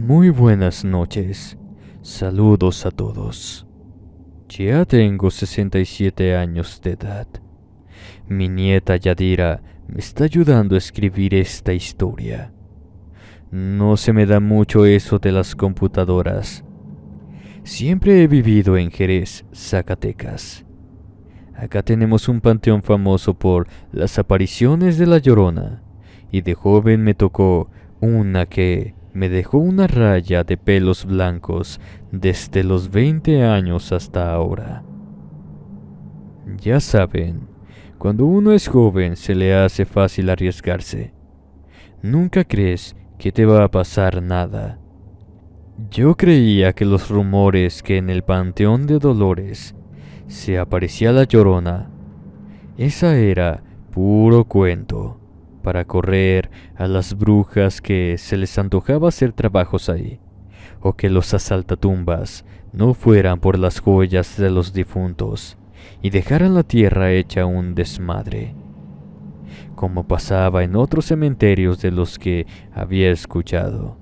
Muy buenas noches. Saludos a todos. Ya tengo 67 años de edad. Mi nieta Yadira me está ayudando a escribir esta historia. No se me da mucho eso de las computadoras. Siempre he vivido en Jerez, Zacatecas. Acá tenemos un panteón famoso por las apariciones de La Llorona, y de joven me tocó una que me dejó una raya de pelos blancos desde los 20 años hasta ahora. Ya saben, cuando uno es joven se le hace fácil arriesgarse. Nunca crees que te va a pasar nada. Yo creía que los rumores que en el Panteón de Dolores se aparecía La Llorona, esa era puro cuento para correr a las brujas que se les antojaba hacer trabajos ahí, o que los asaltatumbas no fueran por las joyas de los difuntos y dejaran la tierra hecha un desmadre, como pasaba en otros cementerios de los que había escuchado.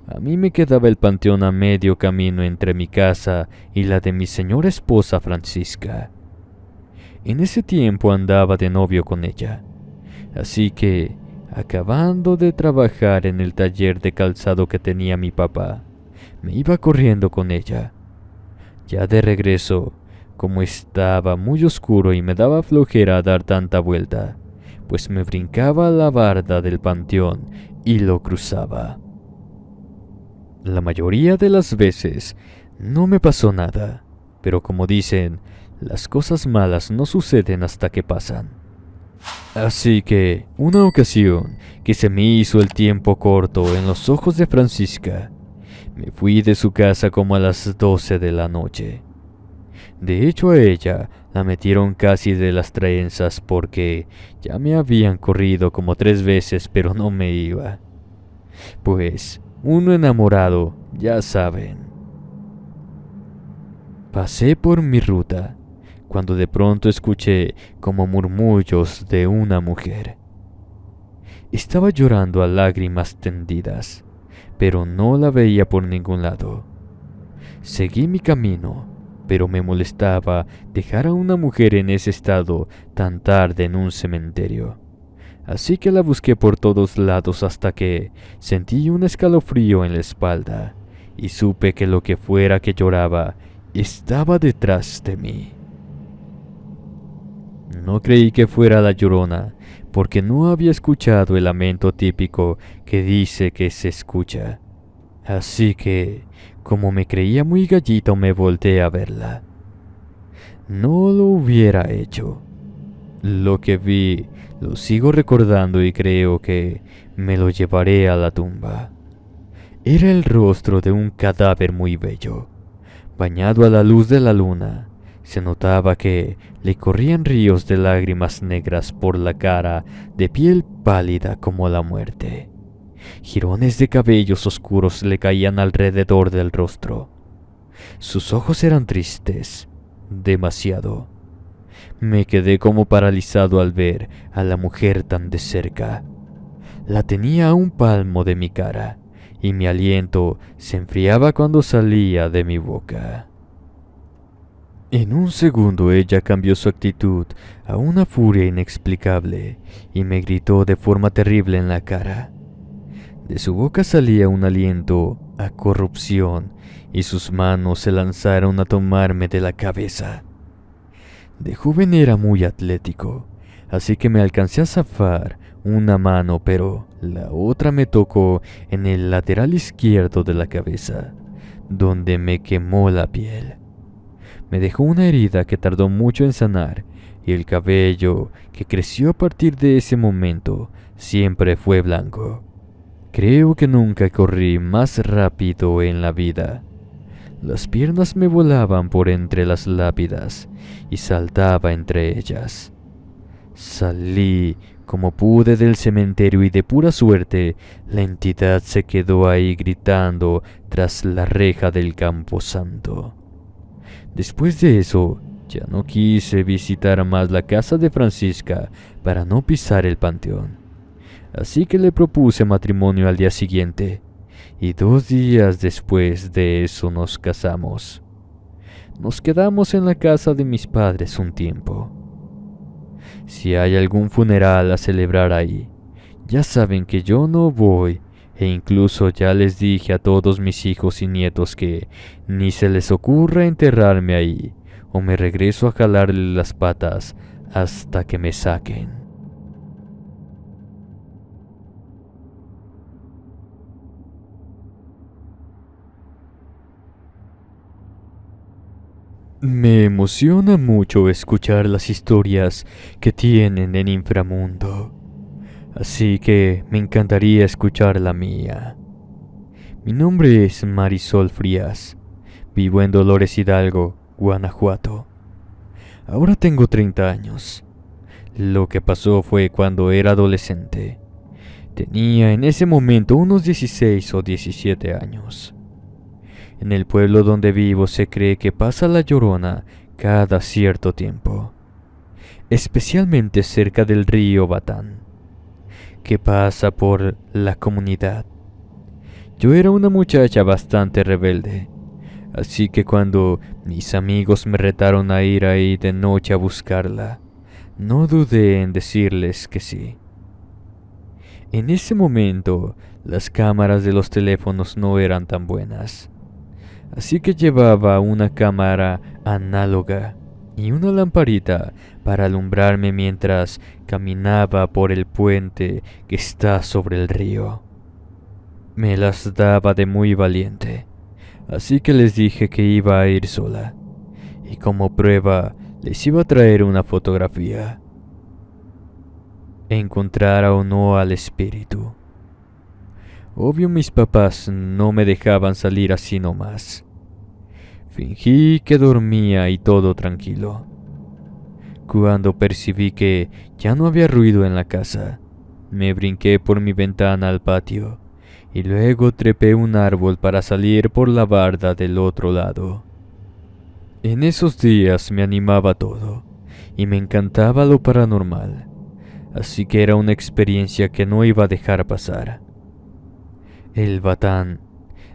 A mí me quedaba el panteón a medio camino entre mi casa y la de mi señora esposa Francisca. En ese tiempo andaba de novio con ella, así que, acabando de trabajar en el taller de calzado que tenía mi papá, me iba corriendo con ella. Ya de regreso, como estaba muy oscuro y me daba flojera dar tanta vuelta, pues me brincaba la barda del panteón y lo cruzaba. La mayoría de las veces no me pasó nada, pero como dicen, las cosas malas no suceden hasta que pasan. Así que, una ocasión que se me hizo el tiempo corto en los ojos de Francisca, me fui de su casa como a las 12 de la noche. De hecho, a ella la metieron casi de las trenzas porque ya me habían corrido como 3 veces, pero no me iba. Pues, uno enamorado, ya saben. Pasé por mi ruta, cuando de pronto escuché como murmullos de una mujer. Estaba llorando a lágrimas tendidas, pero no la veía por ningún lado. Seguí mi camino, pero me molestaba dejar a una mujer en ese estado tan tarde en un cementerio. Así que la busqué por todos lados hasta que sentí un escalofrío en la espalda y supe que lo que fuera que lloraba estaba detrás de mí. No creí que fuera La Llorona, porque no había escuchado el lamento típico que dice que se escucha. Así que, como me creía muy gallito, me volteé a verla. No lo hubiera hecho. Lo que vi lo sigo recordando y creo que me lo llevaré a la tumba. Era el rostro de un cadáver muy bello, bañado a la luz de la luna. Se notaba que le corrían ríos de lágrimas negras por la cara, de piel pálida como la muerte. Jirones de cabellos oscuros le caían alrededor del rostro. Sus ojos eran tristes, demasiado. Me quedé como paralizado al ver a la mujer tan de cerca. La tenía a un palmo de mi cara, y mi aliento se enfriaba cuando salía de mi boca. En un segundo ella cambió su actitud a una furia inexplicable y me gritó de forma terrible en la cara. De su boca salía un aliento a corrupción y sus manos se lanzaron a tomarme de la cabeza. De joven era muy atlético, así que me alcancé a zafar una mano, pero la otra me tocó en el lateral izquierdo de la cabeza, donde me quemó la piel. Me dejó una herida que tardó mucho en sanar, y el cabello que creció a partir de ese momento siempre fue blanco. Creo que nunca corrí más rápido en la vida. Las piernas me volaban por entre las lápidas y saltaba entre ellas. Salí como pude del cementerio y de pura suerte la entidad se quedó ahí gritando tras la reja del camposanto. Después de eso, ya no quise visitar más la casa de Francisca para no pisar el panteón. Así que le propuse matrimonio al día siguiente, y 2 días después de eso nos casamos. Nos quedamos en la casa de mis padres un tiempo. Si hay algún funeral a celebrar ahí, ya saben que yo no voy, e incluso ya les dije a todos mis hijos y nietos que ni se les ocurra enterrarme ahí, o me regreso a jalarle las patas hasta que me saquen. Me emociona mucho escuchar las historias que tienen en inframundo, así que me encantaría escuchar la mía. Mi nombre es Marisol Frías, vivo en Dolores Hidalgo, Guanajuato. Ahora tengo 30 años. Lo que pasó fue cuando era adolescente. Tenía en ese momento unos 16 o 17 años. En el pueblo donde vivo se cree que pasa la Llorona cada cierto tiempo, especialmente cerca del río Batán, que pasa por la comunidad. Yo era una muchacha bastante rebelde, así que cuando mis amigos me retaron a ir ahí de noche a buscarla, no dudé en decirles que sí. En ese momento, las cámaras de los teléfonos no eran tan buenas, así que llevaba una cámara análoga y una lamparita para alumbrarme mientras caminaba por el puente que está sobre el río. Me las daba de muy valiente, así que les dije que iba a ir sola, y como prueba les iba a traer una fotografía. Encontrara o no al espíritu. Obvio mis papás no me dejaban salir así nomás. Fingí que dormía y todo tranquilo. Cuando percibí que ya no había ruido en la casa, me brinqué por mi ventana al patio y luego trepé un árbol para salir por la barda del otro lado. En esos días me animaba todo y me encantaba lo paranormal, así que era una experiencia que no iba a dejar pasar. El Batán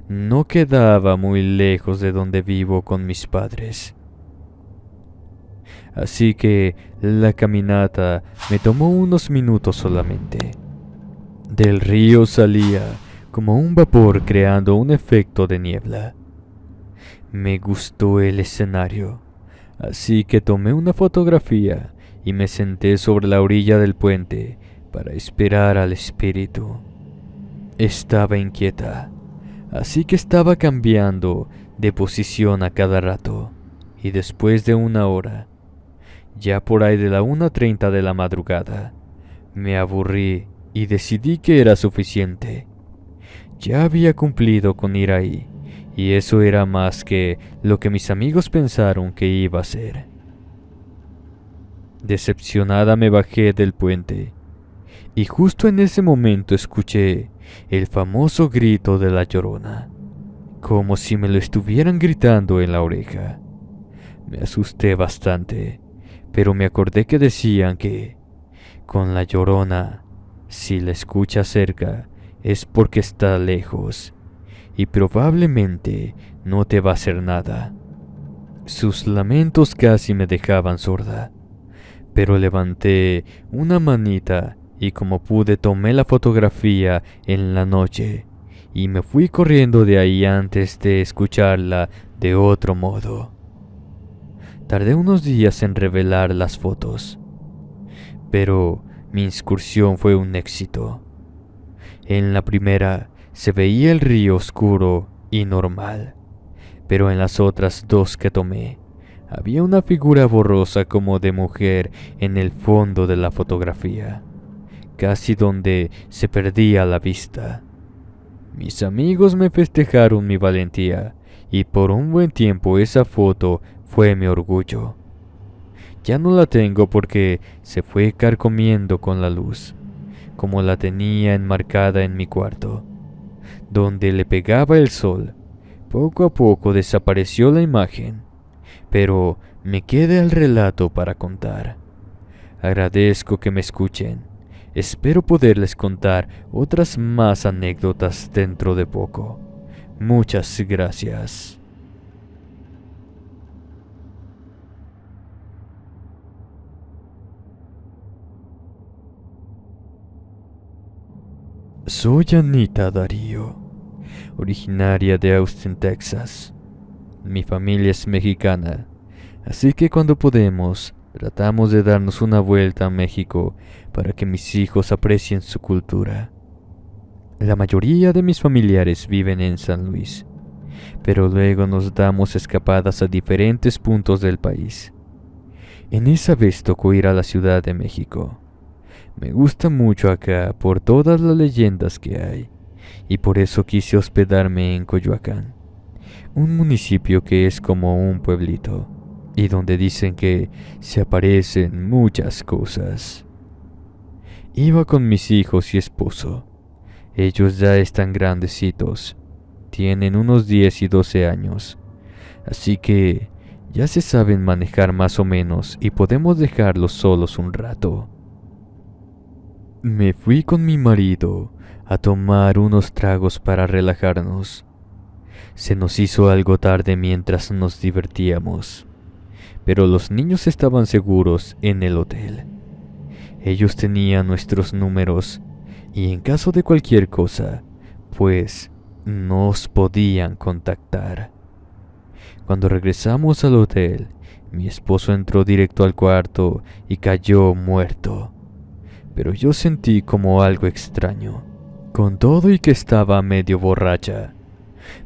no quedaba muy lejos de donde vivo con mis padres. Así que la caminata me tomó unos minutos solamente. Del río salía como un vapor creando un efecto de niebla. Me gustó el escenario, así que tomé una fotografía y me senté sobre la orilla del puente para esperar al espíritu. Estaba inquieta, así que estaba cambiando de posición a cada rato, y después de 1 hora, ya por ahí de la 1:30 de la madrugada, me aburrí y decidí que era suficiente. Ya había cumplido con ir ahí, y eso era más que lo que mis amigos pensaron que iba a ser. Decepcionada me bajé del puente, y justo en ese momento escuché el famoso grito de la Llorona, como si me lo estuvieran gritando en la oreja. Me asusté bastante, pero me acordé que decían que con la Llorona, si la escuchas cerca, es porque está lejos y probablemente no te va a hacer nada. Sus lamentos casi me dejaban sorda, pero levanté una manita y como pude tomé la fotografía en la noche y me fui corriendo de ahí antes de escucharla de otro modo. Tardé unos días en revelar las fotos, pero mi incursión fue un éxito. En la primera se veía el río oscuro y normal, pero en las otras 2 que tomé había una figura borrosa como de mujer en el fondo de la fotografía, casi donde se perdía la vista. Mis amigos me festejaron mi valentía y por un buen tiempo esa foto fue mi orgullo. Ya no la tengo porque se fue carcomiendo con la luz, como la tenía enmarcada en mi cuarto, donde le pegaba el sol. Poco a poco desapareció la imagen, pero me queda el relato para contar. Agradezco que me escuchen. Espero poderles contar otras más anécdotas dentro de poco. Muchas gracias. Soy Anita Darío, originaria de Austin, Texas. Mi familia es mexicana, así que cuando podemos, tratamos de darnos una vuelta a México para que mis hijos aprecien su cultura. La mayoría de mis familiares viven en San Luis, pero luego nos damos escapadas a diferentes puntos del país. En esa vez tocó ir a la Ciudad de México. Me gusta mucho acá por todas las leyendas que hay, y por eso quise hospedarme en Coyoacán, un municipio que es como un pueblito, y donde dicen que se aparecen muchas cosas. Iba con mis hijos y esposo. Ellos ya están grandecitos, tienen unos 10 y 12 años, así que ya se saben manejar más o menos y podemos dejarlos solos un rato. Me fui con mi marido a tomar unos tragos para relajarnos. Se nos hizo algo tarde mientras nos divertíamos, pero los niños estaban seguros en el hotel. Ellos tenían nuestros números y en caso de cualquier cosa, pues nos podían contactar. Cuando regresamos al hotel, mi esposo entró directo al cuarto y cayó muerto. Pero yo sentí como algo extraño, con todo y que estaba medio borracha.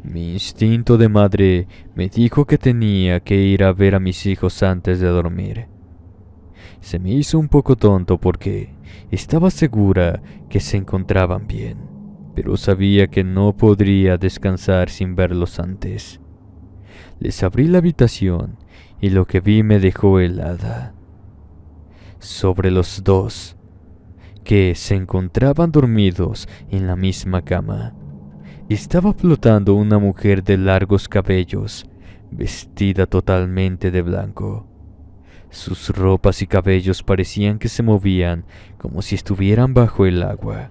Mi instinto de madre me dijo que tenía que ir a ver a mis hijos antes de dormir. Se me hizo un poco tonto porque estaba segura que se encontraban bien, pero sabía que no podría descansar sin verlos antes. Les abrí la habitación y lo que vi me dejó helada. Sobre los dos, que se encontraban dormidos en la misma cama, estaba flotando una mujer de largos cabellos, vestida totalmente de blanco. Sus ropas y cabellos parecían que se movían como si estuvieran bajo el agua.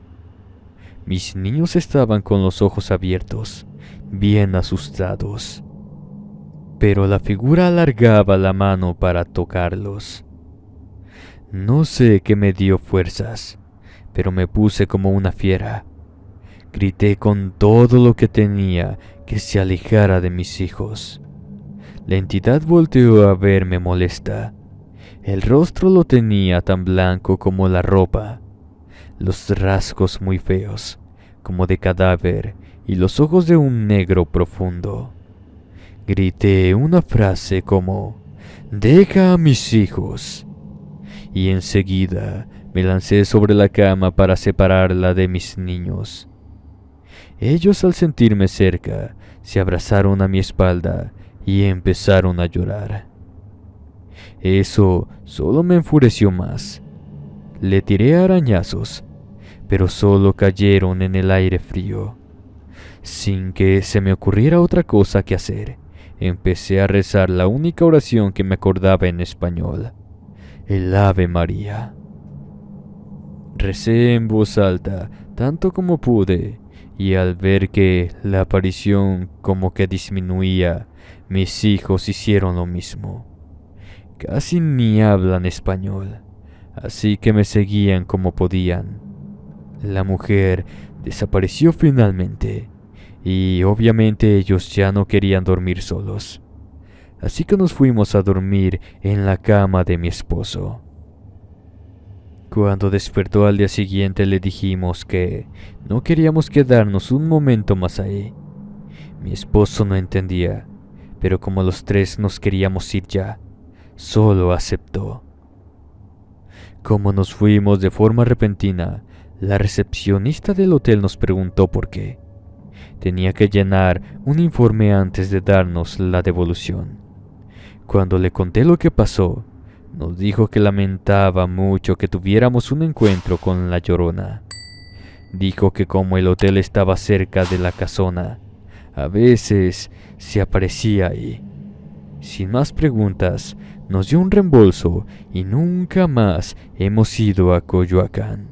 Mis niños estaban con los ojos abiertos, bien asustados, pero la figura alargaba la mano para tocarlos. No sé qué me dio fuerzas, pero me puse como una fiera. Grité con todo lo que tenía que se alejara de mis hijos. La entidad volteó a verme molesta. El rostro lo tenía tan blanco como la ropa, los rasgos muy feos, como de cadáver, y los ojos de un negro profundo. Grité una frase como, «Deja a mis hijos», y enseguida me lancé sobre la cama para separarla de mis niños. Ellos, al sentirme cerca, se abrazaron a mi espalda y empezaron a llorar. Eso solo me enfureció más. Le tiré arañazos, pero solo cayeron en el aire frío. Sin que se me ocurriera otra cosa que hacer, empecé a rezar la única oración que me acordaba en español, el Ave María. Recé en voz alta, tanto como pude, y al ver que la aparición como que disminuía, mis hijos hicieron lo mismo. Casi ni hablan español, así que me seguían como podían. La mujer desapareció finalmente, y obviamente ellos ya no querían dormir solos. Así que nos fuimos a dormir en la cama de mi esposo. Cuando despertó al día siguiente le dijimos que no queríamos quedarnos un momento más ahí. Mi esposo no entendía, pero como los tres nos queríamos ir ya, solo aceptó. Como nos fuimos de forma repentina, la recepcionista del hotel nos preguntó por qué. Tenía que llenar un informe antes de darnos la devolución. Cuando le conté lo que pasó, nos dijo que lamentaba mucho que tuviéramos un encuentro con la Llorona. Dijo que como el hotel estaba cerca de la casona, a veces se aparecía ahí. Sin más preguntas, nos dio un reembolso y nunca más hemos ido a Coyoacán.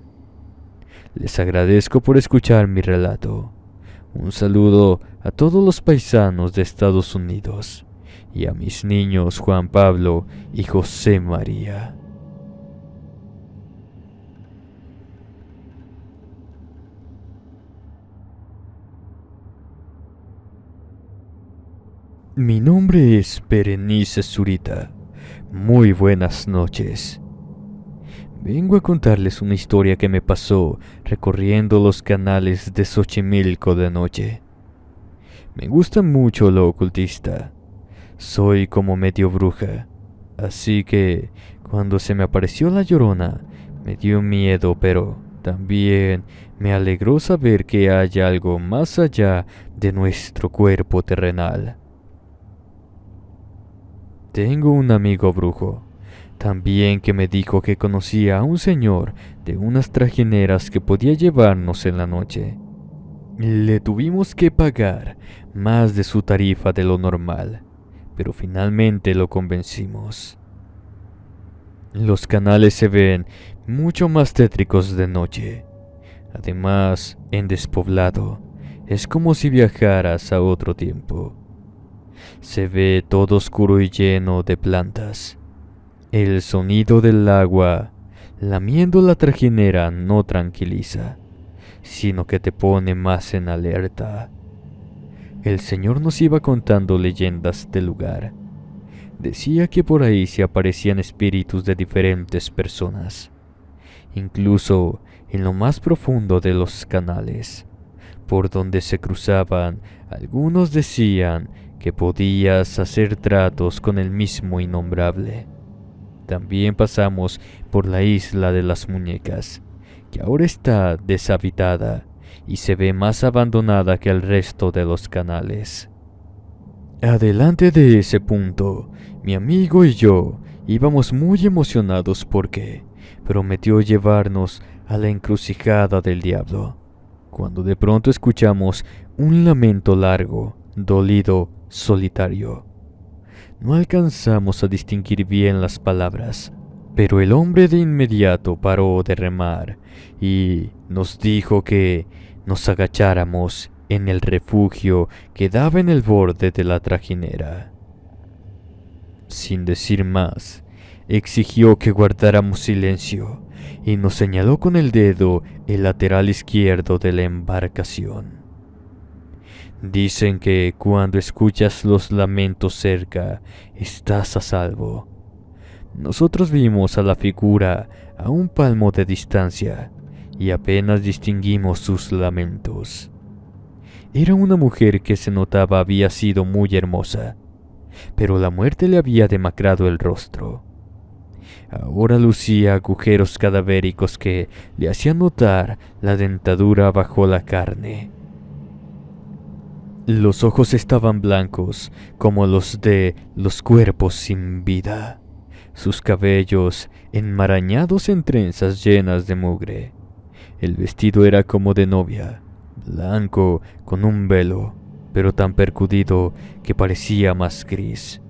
Les agradezco por escuchar mi relato. Un saludo a todos los paisanos de Estados Unidos y a mis niños Juan Pablo y José María. Mi nombre es Berenice Zurita. Muy buenas noches. Vengo a contarles una historia que me pasó recorriendo los canales de Xochimilco de noche. Me gusta mucho lo ocultista. Soy como medio bruja, así que cuando se me apareció la Llorona me dio miedo, pero también me alegró saber que hay algo más allá de nuestro cuerpo terrenal. Tengo un amigo brujo, también que me dijo que conocía a un señor de unas trajineras que podía llevarnos en la noche. Le tuvimos que pagar más de su tarifa de lo normal, pero finalmente lo convencimos. Los canales se ven mucho más tétricos de noche. Además, en despoblado, es como si viajaras a otro tiempo. Se ve todo oscuro y lleno de plantas. El sonido del agua lamiendo la trajinera no tranquiliza, sino que te pone más en alerta. El señor nos iba contando leyendas del lugar. Decía que por ahí se aparecían espíritus de diferentes personas, incluso en lo más profundo de los canales, por donde se cruzaban. Algunos decían que podías hacer tratos con el mismo innombrable. También pasamos por la isla de las muñecas, que ahora está deshabitada y se ve más abandonada que el resto de los canales. Adelante de ese punto, mi amigo y yo íbamos muy emocionados porque prometió llevarnos a la encrucijada del diablo, cuando de pronto escuchamos un lamento largo, dolido, solitario. No alcanzamos a distinguir bien las palabras, pero el hombre de inmediato paró de remar y nos dijo que nos agacháramos en el refugio que daba en el borde de la trajinera. Sin decir más, exigió que guardáramos silencio y nos señaló con el dedo el lateral izquierdo de la embarcación. Dicen que cuando escuchas los lamentos cerca, estás a salvo. Nosotros vimos a la figura a un palmo de distancia y apenas distinguimos sus lamentos. Era una mujer que se notaba había sido muy hermosa, pero la muerte le había demacrado el rostro. Ahora lucía agujeros cadavéricos que le hacían notar la dentadura bajo la carne. Los ojos estaban blancos como los de los cuerpos sin vida, sus cabellos enmarañados en trenzas llenas de mugre. El vestido era como de novia, blanco con un velo, pero tan percudido que parecía más gris.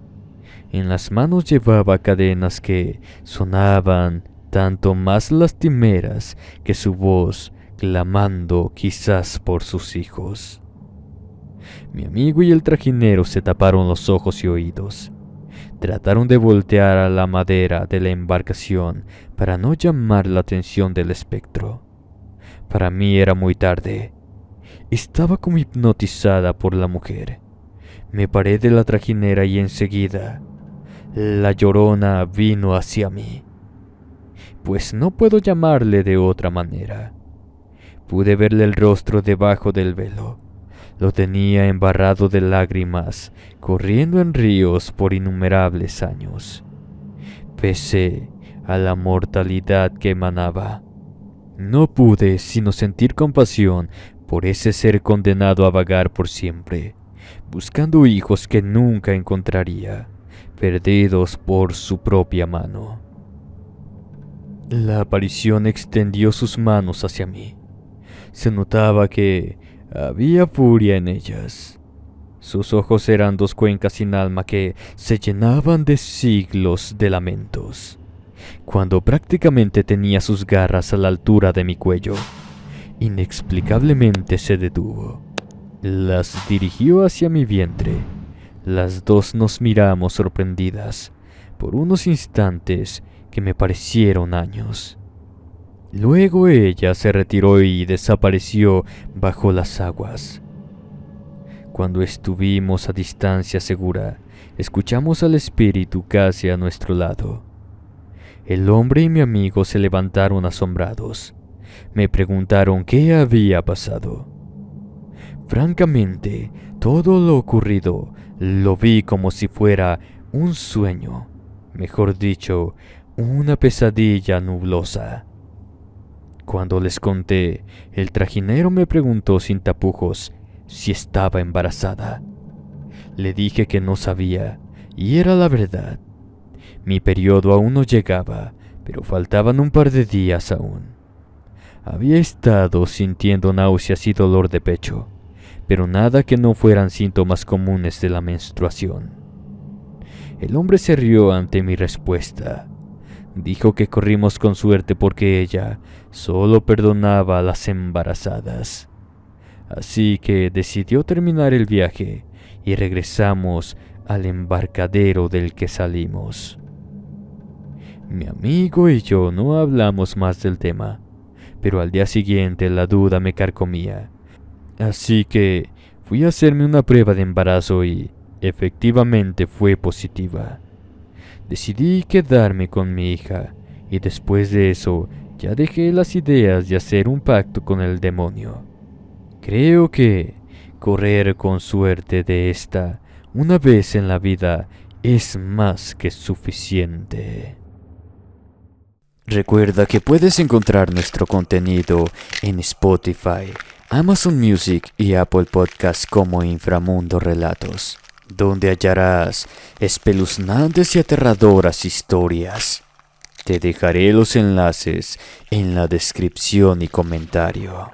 En las manos llevaba cadenas que sonaban tanto más lastimeras que su voz, clamando quizás por sus hijos. Mi amigo y el trajinero se taparon los ojos y oídos. Trataron de voltear a la madera de la embarcación para no llamar la atención del espectro. Para mí era muy tarde. Estaba como hipnotizada por la mujer. Me paré de la trajinera y enseguida la Llorona vino hacia mí. Pues no puedo llamarle de otra manera. Pude verle el rostro debajo del velo. Lo tenía embarrado de lágrimas, corriendo en ríos por innumerables años. Pese a la mortalidad que emanaba, no pude sino sentir compasión por ese ser condenado a vagar por siempre, buscando hijos que nunca encontraría, perdidos por su propia mano. La aparición extendió sus manos hacia mí. Se notaba que había furia en ellas. Sus ojos eran dos cuencas sin alma que se llenaban de siglos de lamentos. Cuando prácticamente tenía sus garras a la altura de mi cuello, inexplicablemente se detuvo. Las dirigió hacia mi vientre. Las dos nos miramos sorprendidas por unos instantes que me parecieron años. Luego ella se retiró y desapareció bajo las aguas. Cuando estuvimos a distancia segura, escuchamos al espíritu casi a nuestro lado. El hombre y mi amigo se levantaron asombrados. Me preguntaron qué había pasado. Francamente, todo lo ocurrido lo vi como si fuera un sueño, mejor dicho, una pesadilla nublosa. Cuando les conté, el trajinero me preguntó sin tapujos si estaba embarazada. Le dije que no sabía, y era la verdad. Mi periodo aún no llegaba, pero faltaban un par de días aún. Había estado sintiendo náuseas y dolor de pecho, pero nada que no fueran síntomas comunes de la menstruación. El hombre se rió ante mi respuesta. Dijo que corrimos con suerte porque ella solo perdonaba a las embarazadas. Así que decidió terminar el viaje y regresamos al embarcadero del que salimos. Mi amigo y yo no hablamos más del tema, pero al día siguiente la duda me carcomía. Así que fui a hacerme una prueba de embarazo y efectivamente fue positiva. Decidí quedarme con mi hija y después de eso ya dejé las ideas de hacer un pacto con el demonio. Creo que correr con suerte de esta una vez en la vida es más que suficiente. Recuerda que puedes encontrar nuestro contenido en Spotify, Amazon Music y Apple Podcasts como Inframundo Relatos, donde hallarás espeluznantes y aterradoras historias. Te dejaré los enlaces en la descripción y comentario.